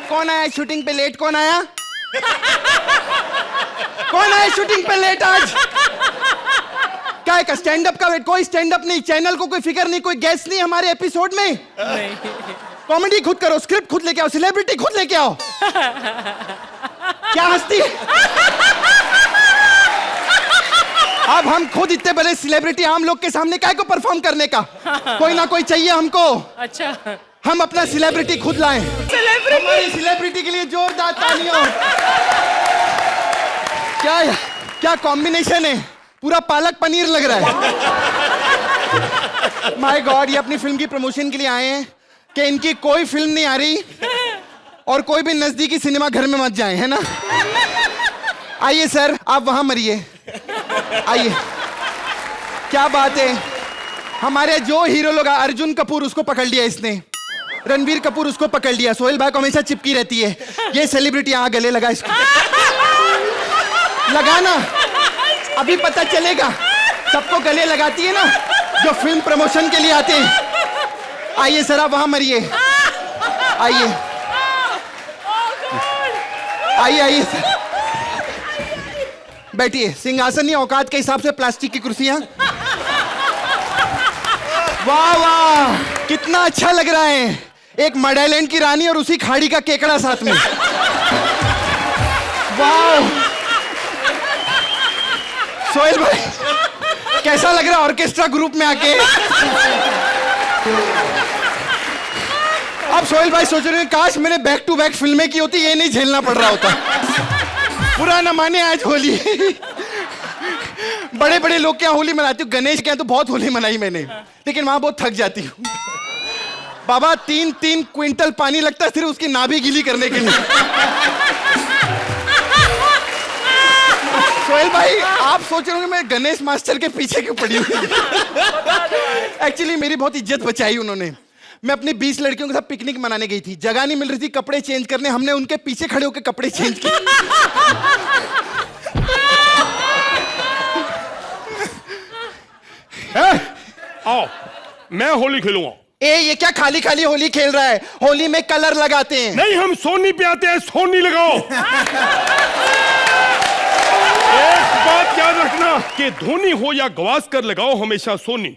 कौन आया शूटिंग पे लेट? कौन आया? कौन आया शूटिंग पे लेट आज? क्या है? स्टैंड अप का वेट? कोई स्टैंड अप नहीं, चैनल को कोई फिक्र नहीं, कोई गेस्ट नहीं हमारे एपिसोड में। नहीं। कॉमेडी खुद करो, स्क्रिप्ट खुद लेके आओ, सेलिब्रिटी खुद लेके आओ। क्या हंसती है? अब हम खुद इतने बड़े सेलिब्रिटी आम लोग के सामने काय को परफॉर्म करने का? कोई ना कोई चाहिए हमको। अच्छा, हम अपना सेलिब्रिटी खुद लाएं। हमारी सेलिब्रिटी के लिए जोरदार तालियां। क्या क्या कॉम्बिनेशन है, पूरा पालक पनीर लग रहा है। माय गॉड, ये अपनी फिल्म की प्रमोशन के लिए आए हैं कि इनकी कोई फिल्म नहीं आ रही और कोई भी नजदीकी सिनेमा घर में मत जाए, है ना? आइए सर, आप वहां मरिए, आइए। क्या बात है, हमारे जो हीरो लोग, अर्जुन कपूर उसको पकड़ लिया इसने, रणवीर कपूर उसको पकड़ लिया, सोहेल भाई को हमेशा चिपकी रहती है। ये सेलिब्रिटी यहाँ गले लगा इसको, लगाना, अभी पता चलेगा। सबको गले लगाती है ना जो फिल्म प्रमोशन के लिए आते हैं। आइए सर, आप वहां मरिए, आइए आइए आइए सर, बैठिए। सिंहासन नहीं, औकात के हिसाब से प्लास्टिक की कुर्सियां। वाह वाह, कितना अच्छा लग रहा है। एक मडालैंड की रानी और उसी खाड़ी का केकड़ा साथ में। वाह सोहेल भाई, कैसा लग रहा है ऑर्केस्ट्रा ग्रुप में आके? अब सोहेल भाई सोच रहे हैं काश मैंने बैक टू बैक फिल्में की होती, ये नहीं झेलना पड़ रहा होता। बुरा न माने, आज होली। बड़े बड़े लोग क्या होली मनाती हूँ, गणेश के यहाँ तो बहुत होली मनाई मैंने, लेकिन वहां बहुत थक जाती हूँ। बाबा 3-3 क्विंटल पानी लगता है सिर्फ उसकी नाभि गीली करने के लिए। सोहेल भाई, आप सोच रहे होंगे मैं गणेश मास्टर के पीछे क्यों पड़ी हुई। एक्चुअली मेरी बहुत इज्जत बचाई उन्होंने। मैं अपनी 20 लड़कियों के साथ पिकनिक मनाने गई थी, जगह नहीं मिल रही थी कपड़े चेंज करने, हमने उनके पीछे खड़े होकर कपड़े चेंज किए। आओ, मैं होली खेलूंगा। ये क्या खाली खाली होली खेल रहा है? होली में कलर लगाते हैं। नहीं, हम सोनी पे आते हैं, सोनी लगाओ। एक बात याद रखना कि धोनी हो या गवास्कर लगाओ हमेशा सोनी।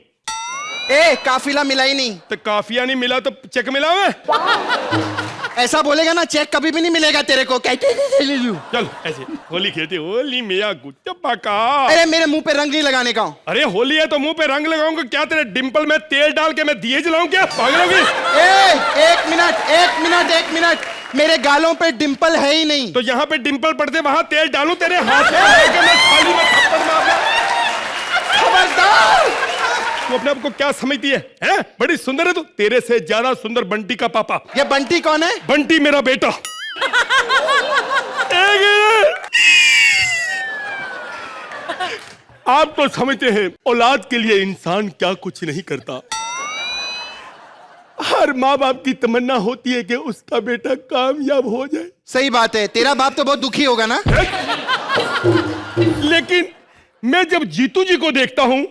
काफिला मिला ही नहीं तो काफिया नहीं मिला तो चेक मिला है। ऐसा बोलेगा ना, चेक कभी भी नहीं मिलेगा तेरे को। कहते चल ऐसे होली खेलते, होली मिया गुट्टा का। अरे मेरे मुंह पे रंग नहीं लगाने का। अरे होली है तो मुंह पे रंग लगाऊंगा क्या? तेरे डिंपल में तेल डाल के मैं दिए जलाऊं क्या? पागल होगी? एक मिनट, मेरे गालों पे डिंपल है ही नहीं। तो यहाँ पे डिंपल पड़ते वहां तेल डालूं तेरे हाथ में? मैं थाली में थप्पड़ मार। खबरदार! तू अपने आप को क्या समझती है? हैं? बड़ी सुंदर है तू, तेरे से ज्यादा सुंदर बंटी का पापा। ये बंटी कौन है? बंटी मेरा बेटा। आप तो समझते हैं औलाद के लिए इंसान क्या कुछ नहीं करता। हर माँ बाप की तमन्ना होती है कि उसका बेटा कामयाब हो जाए। सही बात है, तेरा बाप तो बहुत दुखी होगा ना। लेकिन मैं जब जीतू जी को देखता हूँ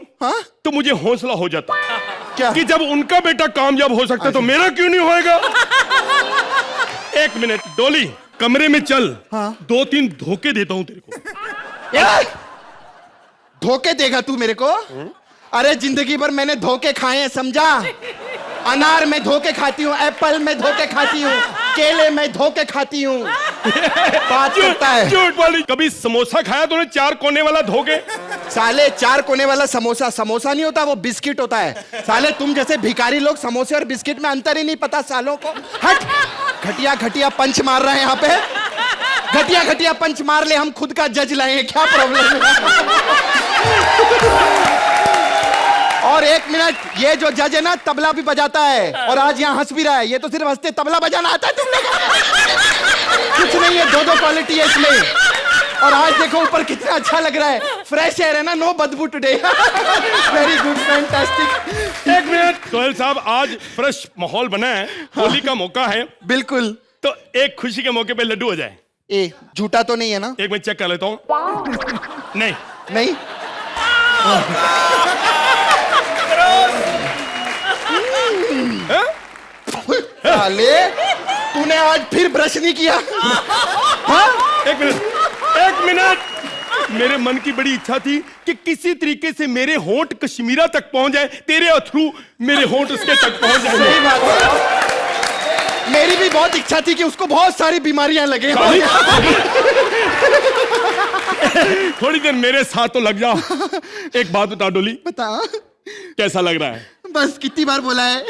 तो मुझे हौसला हो जाता क्या? कि जब उनका बेटा कामयाब हो सकता है तो मेरा क्यों नहीं होएगा? एक मिनट डोली, कमरे में चल। 2-3 धोखे देता हूँ तेरे को। धोखे देगा तू मेरे को? अरे जिंदगी भर मैंने धोखे खाए हैं, समझा? अनार में धोखे खाती हूँ, एप्पल में धोखे खाती हूँ, केले में धोखे खाती हूँ। बात करता है झूठ वाली। कभी समोसा खाया तूने 4 कोने वाला धोखे? साले 4 कोने वाला समोसा समोसा नहीं होता, वो बिस्किट होता है। साले तुम जैसे भिखारी लोग समोसे और बिस्किट में अंतर ही नहीं पता सालों को। हट! घटिया घटिया पंच मार रहे हैं यहाँ पे। घटिया घटिया पंच मार ले, हम खुद का जज लाए हैं, क्या प्रॉब्लम है? और एक मिनट, ये जो जज है ना तबला भी बजाता है और आज यहाँ हंस भी रहा है। ये तो सिर्फ हंसते, तबला बजाना आता है तुम लोगों को? कुछ नहीं है, 2 कोलिटी है इसमें। और आज देखो ऊपर कितना अच्छा लग रहा है, फ्रेश एयर है ना, नो बदबू टुडे। Very good, fantastic. एक मिनट सोहेल साहब, आज फ्रेश माहौल बना है, होली का मौका है। बिल्कुल। तो एक खुशी के मौके पे लड्डू हो जाए। झूठा तो नहीं है ना? एक मिनट चेक कर लेता हूँ। नहीं नहीं। साले तूने आज फिर ब्रश नहीं किया? हाँ? एक मिनट मेरे मन की बड़ी इच्छा थी कि किसी तरीके से मेरे होंठ कश्मीरा तक पहुंच जाए, तेरे थ्रू मेरे होंठ उसके तक पहुंच जाए। सही बात है। मेरी भी बहुत इच्छा थी कि उसको बहुत सारी बीमारियां लगे। थोड़ी देर मेरे साथ तो लग जा। एक बात बता डोली, बता कैसा लग रहा है? बस कितनी बार बोला है,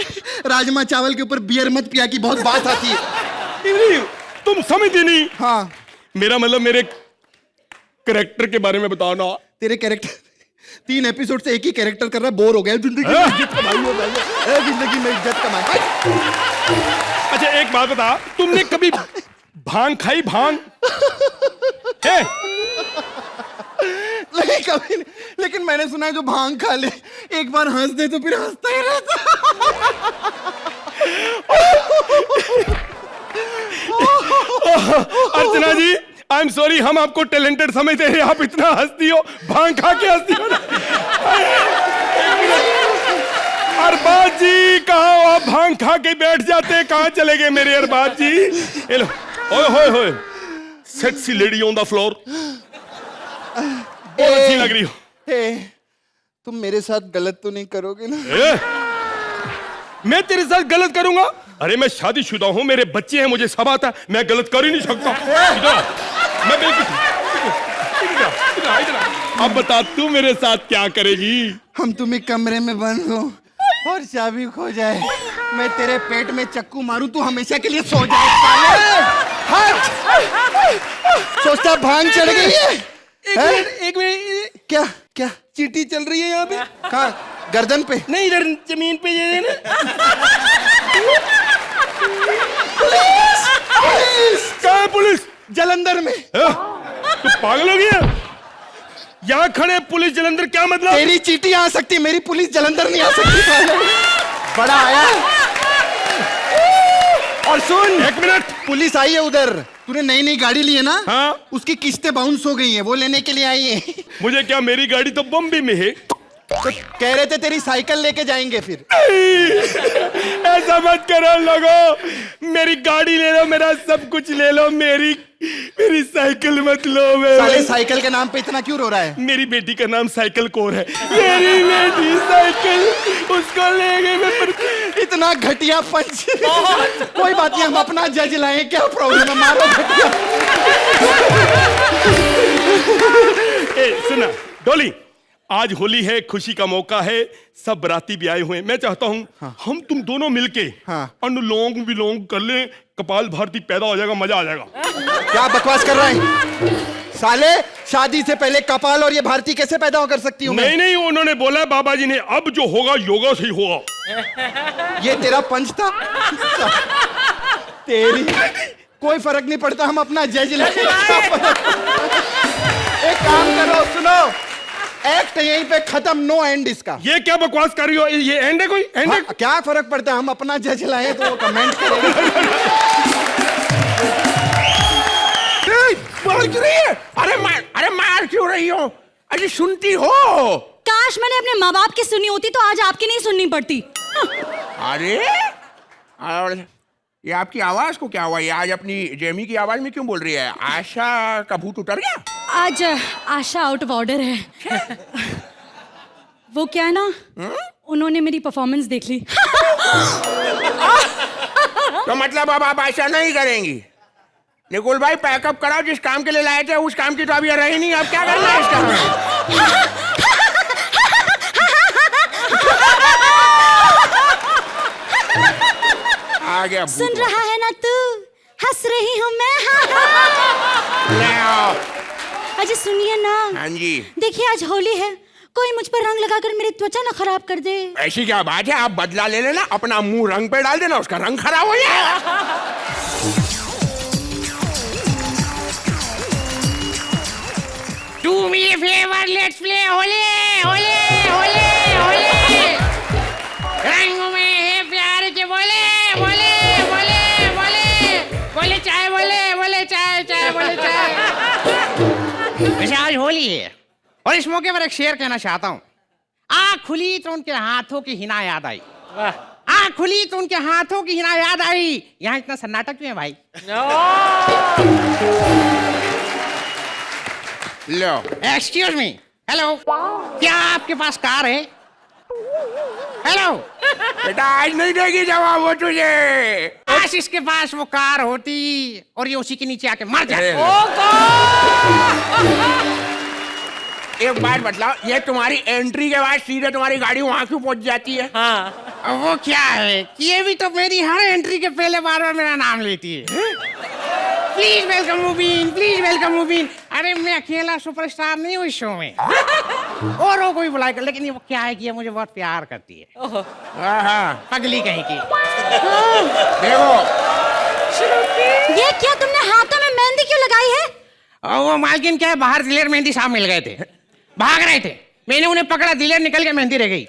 राजमा चावल के ऊपर बियर मत पिया की बहुत बात आती है। तुम समझती नहीं। हाँ, मेरा मतलब मेरे कैरेक्टर के बारे में बताओ ना। तेरे कैरेक्टर 3 एपिसोड से एक ही कैरेक्टर कर रहा, बोर हो गया। जिंदगी में इज्जत कमाई हो रही है, जिंदगी में इज्जत कमाई। अच्छा एक बात बता, तुमने कभी भांग खाई? भांग है? नहीं कभी नहीं, लेकिन मैंने सुना है जो भांग खा ले एक बार हंस दे तो फिर हंसता ही रहता। अर्चना जी, आई एम सॉरी, हम आपको टैलेंटेड समझते हैं, आप इतना हंसती हो, भांग खा के हंसती हो। अरबाज जी कहाँ हो? आप भांग खा के बैठ जाते हैं, कहाँ चले गए मेरे अरबाज जी? ये लो, ओए होए होए, sexy lady on the floor, बहुत अच्छी लग रही हो। तुम मेरे साथ गलत तो नहीं करोगे ना? मैं तेरे साथ गलत करूंगा? अरे मैं शादीशुदा हूं, मेरे बच्चे हैं, मुझे सब आता है, मैं गलत कर ही नहीं सकता। मैं बिल्कुल। अब बता तू मेरे साथ क्या करेगी? हम तुम एक कमरे में बंद हो और चाबी खो जाए, मैं तेरे पेट में चक्कू मारूं, तू हमेशा के लिए सो जाए। सोचता भांग चढ़ गई है? एक मिनट, क्या क्या चींटी चल रही है यहाँ पे? कहाँ? गर्दन पे? नहीं, इधर जमीन पे ये ना। पुलिस! पुलिस! कहाँ है पुलिस? जलंधर में। तू पागल हो गया? यहाँ खड़े पुलिस जलंधर, क्या मतलब? तेरी चींटी आ सकती, मेरी पुलिस जलंधर नहीं आ सकती। बड़ा आया। और सुन, एक मिनट, पुलिस आई है उधर। तूने नई नई गाड़ी ली है ना? हाँ। उसकी किस्तें बाउंस हो गई हैं, वो लेने के लिए आई है। मुझे क्या, मेरी गाड़ी तो बम्बई में है। तो कह रहे थे तेरी साइकिल लेके जाएंगे फिर। ऐसा मत करो लोगों, मेरी गाड़ी ले लो, मेरा सब कुछ ले लो, मेरी साइकिल मत लो। साले साइकिल के नाम पे इतना क्यों रो रहा है? मेरी बेटी का नाम साइकिल कौर है। मेरी बेटी साइकिल, उसको ले गए मैं। इतना घटिया पंच। कोई बात नहीं, हम अपना जज लाए, क्या प्रॉब्लम है? मारो घटिया। सुना डोली, आज होली है, खुशी का मौका है, सब बराती भी आए हुए हैं। मैं चाहता हूँ हम तुम दोनों मिलके अनुलोम विलोम कर लें, कपाल भारती पैदा हो जाएगा, मजा आ जाएगा। क्या बकवास कर रहा है साले? शादी से पहले कपाल और ये भारती कैसे पैदा कर सकती हूँ? नहीं नहीं, उन्होंने बोला बाबा जी ने, अब जो होगा योगा से ही होगा। ये तेरा पंच था? तेरी कोई फर्क नहीं पड़ता, हम अपना जज लेंगे। एक काम करो, सुनो, एक्ट यहीं पे खत्म, नो एंड इसका। ये क्या बकवास कर रही हो? ये एंड है? कोई एंड है? क्या फर्क पड़ता है, हम अपना जज लाए तो वो कमेंट करेगा। मार क्यों रही है? अरे मार क्यों रही हो? अरे सुनती हो? काश मैंने अपने माँ बाप की सुनी होती तो आज आपकी नहीं सुननी पड़ती। अरे और ये आपकी आवाज को क्या हुआ? ये आज अपनी जेमी की आवाज में क्यों बोल रही है? आशा का भूत उतर गया? आज आशा आउट ऑफ ऑर्डर है। वो क्या है ना, उन्होंने मेरी परफॉर्मेंस देख ली। तो मतलब अब आप आशा नहीं करेंगी? निकुल भाई पैकअप कराओ, जिस काम के लिए लाए थे उस काम की तो अभी रही नहीं, अब क्या करना है इसका? आ गया। सुन रहा है ना तू, हंस रही हूँ मैं। ले आओ। अजय सुनिए ना। हाँ जी। देखिए आज होली है, कोई मुझ पर रंग लगाकर मेरी त्वचा ना खराब कर दे। ऐसी क्या बात है, आप बदला ले लेना, अपना मुंह रंग पे डाल देना, उसका रंग खराब हो जाएगा। Do me a favor, let's play Holi Holi Holi Holi. रंगों में है प्यार के बोले बोले बोले बोले बोले चाय बोले बोले चाय चाय बोले चाय। वैसे आज होली है और इस मौके पर एक शेर कहना चाहता हूँ। आँख खुली तो उनके हाथों की हिना याद आई, आँख खुली तो उनके हाथों की हिना याद आई। यहाँ इतना सन्नाटा क्यों है भाई? लो। एक्सक्यूज मी, हेलो, क्या आपके पास कार है? हेलो बेटा आज नहीं देगी जवाब वो तुझे। काश इसके पास वो कार होती और ये उसी के नीचे आके मर जाए। एक बात बतलाओ, ये तुम्हारी एंट्री के बाद सीधे तुम्हारी गाड़ी वहां क्यों पहुंच जाती है? अब वो क्या है कि ये भी तो मेरी हर एंट्री के पहले बार बार मेरा नाम लेती है। Please welcome Mubeen, please welcome Mubeen. अरे मैं अकेला सुपरस्टार नहीं हूँ इस शो में, और वो कोई बुलाएगा, लेकिन ये वो क्या है कि ये मुझे बहुत प्यार करती है। पगली कहीं की। देखो ये क्या तुमने हाथों में मेहंदी क्यों लगाई है? और वो मालकिन क्या है, बाहर दिलेर मेहंदी साहब मिल गए थे, भाग रहे थे, मैंने उन्हें पकड़ा, दिलेर निकल के मेहंदी रह गई।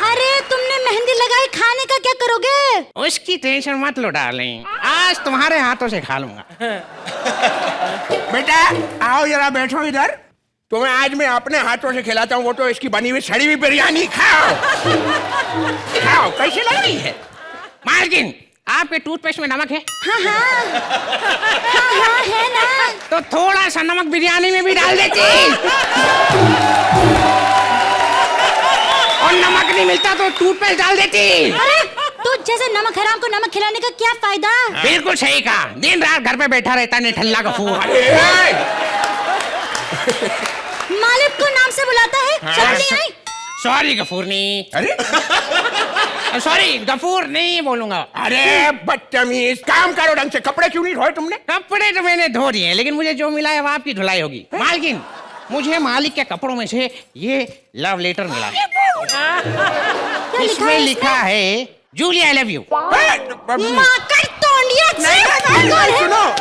अरे तुमने मेहंदी लगाई, खाने का क्या करोगे? उसकी टेंशन मत लो डार्लिंग, आज तुम्हारे हाथों से खा लूंगा। बेटा आओ जरा बैठो इधर, तुम्हें आज मैं अपने हाथों से खिलाता हूँ, वो तो इसकी बनी हुई सड़ी हुई बिरयानी। खाओ खाओ, कैसी लग रही है? मालकिन आपके टूथपेस्ट में नमक है? हाँ है ना। तो थोड़ा सा नमक बिरयानी में भी डाल देती, और नमक नहीं मिलता तो टूथपेस्ट डाल देती। अरे तो जैसे नमक हराम को नमक खिलाने का क्या फायदा? बिल्कुल सही कहा, दिन रात घर पे बैठा रहता निठल्ला गफूर। मालिक को नाम से बुलाता है, शर्म नहीं आई? सॉरी गफूरनी। अरे सॉरी गफूर नहीं बोलूंगा। अरे बदतमीज, काम करो ढंग से। कपड़े क्यों नहीं धोए तुमने? कपड़े तो मैंने धो दिए, लेकिन मुझे जो मिला है वो आपकी धुलाई होगी। मालकिन मुझे मालिक के कपड़ों में से ये लव लेटर मिला है। इसमें लिखा है जूली आई लव यू। माकड़ तोंडिया। सुनो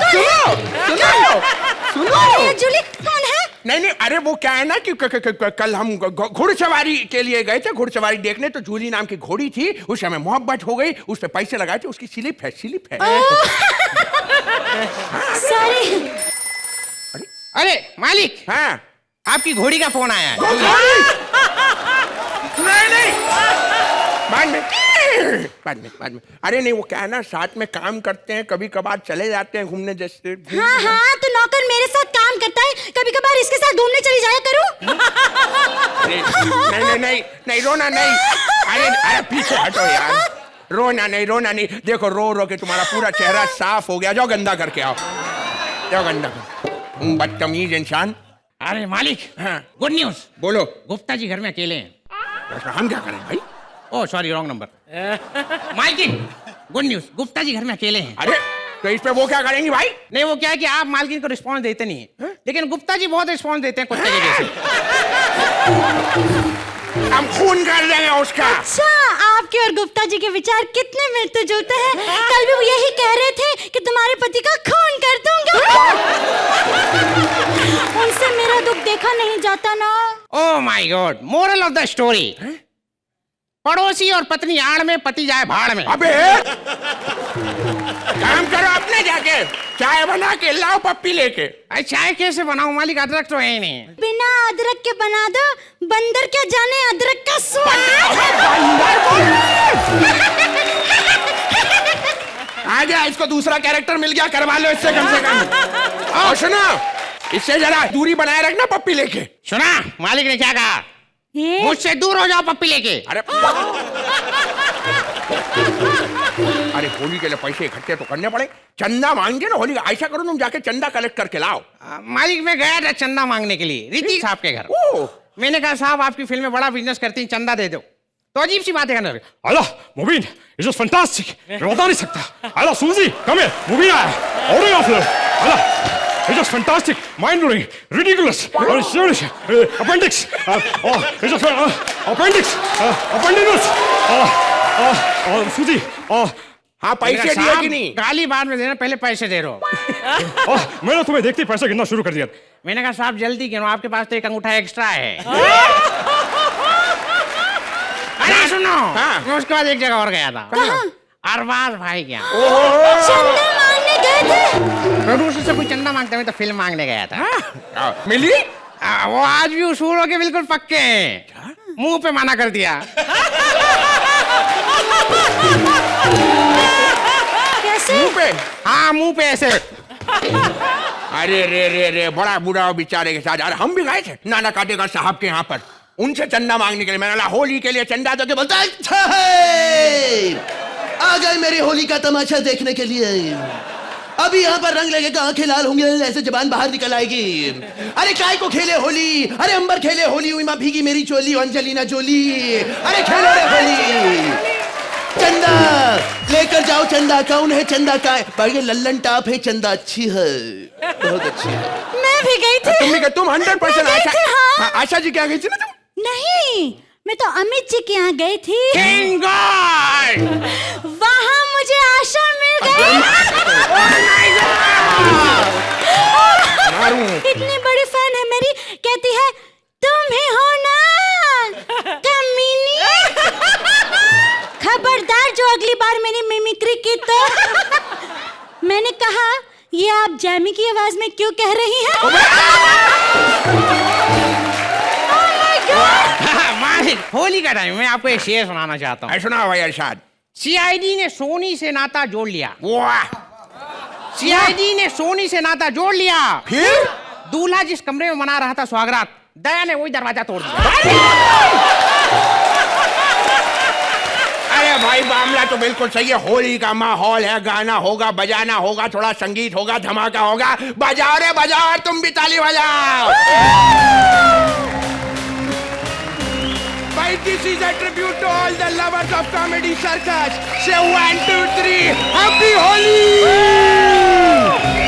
जूली कौन है? नहीं, अरे वो क्या है ना कि कल हम घुड़सवारी के लिए गए थे, घुड़सवारी देखने, तो जूली नाम की घोड़ी थी, उस समय मोहब्बत हो गई, उस पे पैसे लगाए थे, उसकी स्लिप है। सॉरी। अरे मालिक, हाँ आपकी घोड़ी का फोन आया है। नहीं बाद में। अरे नहीं, वो क्या है ना, साथ में काम करते हैं, कभी कभार चले जाते हैं घूमने जैसे। हाँ तो नौकर मेरे साथ काम करता है, कभी कभार इसके साथ घूमने चली जाया करूं। नहीं रोना नहीं। अरे पीछे हटो यार, रोना नहीं। देखो रो के तुम्हारा पूरा चेहरा साफ हो गया। जाओ गंदा करके आओ, जाओ गंदा कर। बदतमीज इंसान। अरे मालिक, हाँ गुड न्यूज। बोलो। गुप्ता जी घर में अकेले हैं। हम क्या करें भाई? Oh sorry, wrong number. मालकिन गुड न्यूज, गुप्ता जी घर में अकेले हैं। अरे तो इस पे वो क्या करेंगी भाई? नहीं, वो क्या है कि आप मालकिन को रिस्पॉन्स देते नहीं है, लेकिन गुप्ता जी बहुत रिस्पॉन्स देते हैं कुत्ते के जैसे। हम खून कर देंगे उसका। अच्छा, आपके और गुप्ता जी के विचार कितने मिलते जुलते हैं। कल भी वो यही कह रहे थे कि तुम्हारे पति का खून कर दूंगा। उनसे मेरा दुख देखा नहीं जाता ना। Oh my God, moral of the story, पड़ोसी और पत्नी आड़ में, पति जाए भाड़ में। अबे काम करो अपने, जाके चाय बना के लाओ पप्पी लेके। अरे चाय कैसे बनाऊं मालिक, अदरक तो है ही नहीं। बिना अदरक के बना दो, बंदर क्या जाने अदरक का स्वाद। आ गया, इसको दूसरा कैरेक्टर मिल गया, करवा लो इससे कम से कम। और सुनो, इससे जरा दूरी बनाए रखना पप्पी लेके। सुना मालिक ने क्या कहा? ये मुझसे दूर हो जाओ पप्पी लेके। अरे होली के लिए पैसे इकट्ठे तो करने पड़े, चंदा मांगे ना होली का। ऐसा करो तुम जाके चंदा कलेक्ट करके लाओ। मालिक मैं गया था चंदा मांगने के लिए ऋतिक साहब के घर। ओह, मैंने कहा साहब आपकी फिल्म में बड़ा बिजनेस करती हैं, चंदा दे दो। तो अजीब सी बात है कहने लगे। Alter, Mubin, ist das fantastisch. Ich बता नहीं सकता. Alter, Susi, komm her. Mubin आया. Autograph. Alter, ist das fantastisch, mind-blowing, ridiculous, serious, appendix. Ist das appendix, appendix. Susi, हाँ पैसे दिए कि नहीं? गाली बाद में देना, पहले पैसे दे रहो। मैंने तुम्हें देखते ही पैसा गिनना शुरू कर दिया. मैंने कहा साहब जल्दी गिनो, आपके पास तो एक अंगूठा एक्स्ट्रा है। अरे सुनो, मैं उसके बाद एक जगह और गया था। अरबाज भाई क्या चंदा मांगने गए थे। प्रोड्यूसर से कोई चंदा मांगते हुए तो फिल्म मांगने गया था। मिली? वो आज भी उसूल हो के बिल्कुल पक्के हैं, मुंह पे मना कर दिया। कैसे? मुंह पे, हाँ मुंह पे ऐसे। अरे रे रे रे, बड़ा बुरा बेचारे के साथ। अरे हम भी गए थे नाना काटेकर साहब के यहाँ पर, उनसे चंदा मांगने के लिए। मैंने बोला होली के लिए चंदा दो, के बोलता है अच्छा है, आ गए मेरी होली का तमाशा देखने के लिए। अभी यहाँ पर रंग लगेगा, आंखें लाल होंगे, ऐसे जबान बाहर निकल आएगी। अरे काय को खेले होली, अरे अंबर खेले होली, हुई माँ भीगी मेरी चोली, अंजलिना जोली। अरे खेलो रे होली। चंदा लेकर जाओ, चंदा कौन है, चंदा का है भाई, ये लल्लन टाप है, चंदा अच्छी है, बहुत अच्छी है। मैं भी गई थी। तुम 100% मैं गई थी, हाँ। आशा जी क्या गई थी ना तुम? नहीं, मैं तो अमित जी के यहाँ गई थी। Thank God! वहाँ मुझे आशा मिल गई। इतनी बड़ी फैन है मेरी, कहती है तुम ही हो ना कमीनी। खबरदार जो अगली बार मेरी मिमिक्री की तो। मैंने कहा ये आप जैमी की आवाज में क्यों कह रही हैं? मालिक, होली का टाइम मैं आपको एक शेर सुनाना चाहता हूँ। सुना भाई अरशाद। सीआईडी ने सोनी से नाता जोड़ लिया। वाह, सीआईडी ने सोनी से नाता जोड़ लिया। फिर दूल्हा जिस कमरे में मना रहा था स्वागरात, दया ने वही दरवाजा तोड़ दिया। अरे भाई मामला तो बिल्कुल सही है। होली का माहौल है, गाना होगा, बजाना होगा, थोड़ा संगीत होगा, धमाका होगा। बजाओ रे बजाओ, तुम भी ताली बजाओ। भाई this is a tribute to all the lovers of comedy circus. से 1 2 3 हैप्पी होली।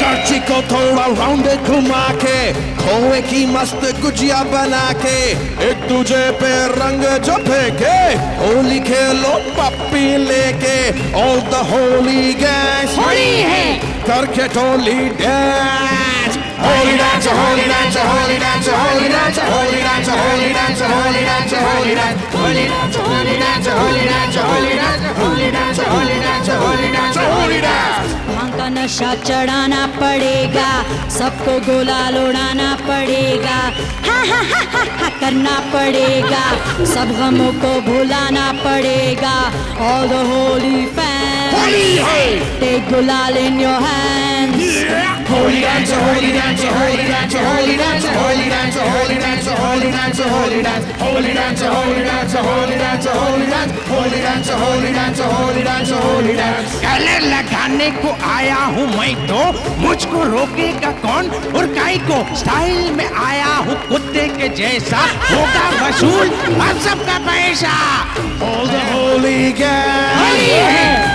करची को थोड़ा राउंड घुमा के, खोए की मस्त गुजिया बना के, एक दूजे पे रंग जो फेंके, होली खेलो पप्पी लेके। All the Holi gangs Holi है। करके टोली dance, Holi dance, Holi dance, Holi dance, Holi dance, Holi dance, Holi dance, Holi dance, Holi dance, Holi dance, Holi dance, Holi dance, Holi dance, Holi dance, Holi dance, Holi dance, Holi dance. भांग का नशा चढ़ाना पड़ेगा, सबको गुलाल उड़ाना पड़ेगा, हा हा हा हा हा करना पड़ेगा, सब गमों को भुलाना पड़ेगा। All the holy fans, take gulal in your hands. Holy dance, holy dance, holy dance, holy dance, holy dance, holy dance, holy dance, holy dance, holy dance, holy dance, holy dance, holy dance, holy dance, holy dance, holy dance, holy dance. Colour लगाने को आया हूँ मैं तो, मुझको रोकेगा कौन और काई को। स्टाइल में आया हूँ कुत्ते के जैसा, होगा वसूल हम सबका पैसा। All the holy gang. Holi है।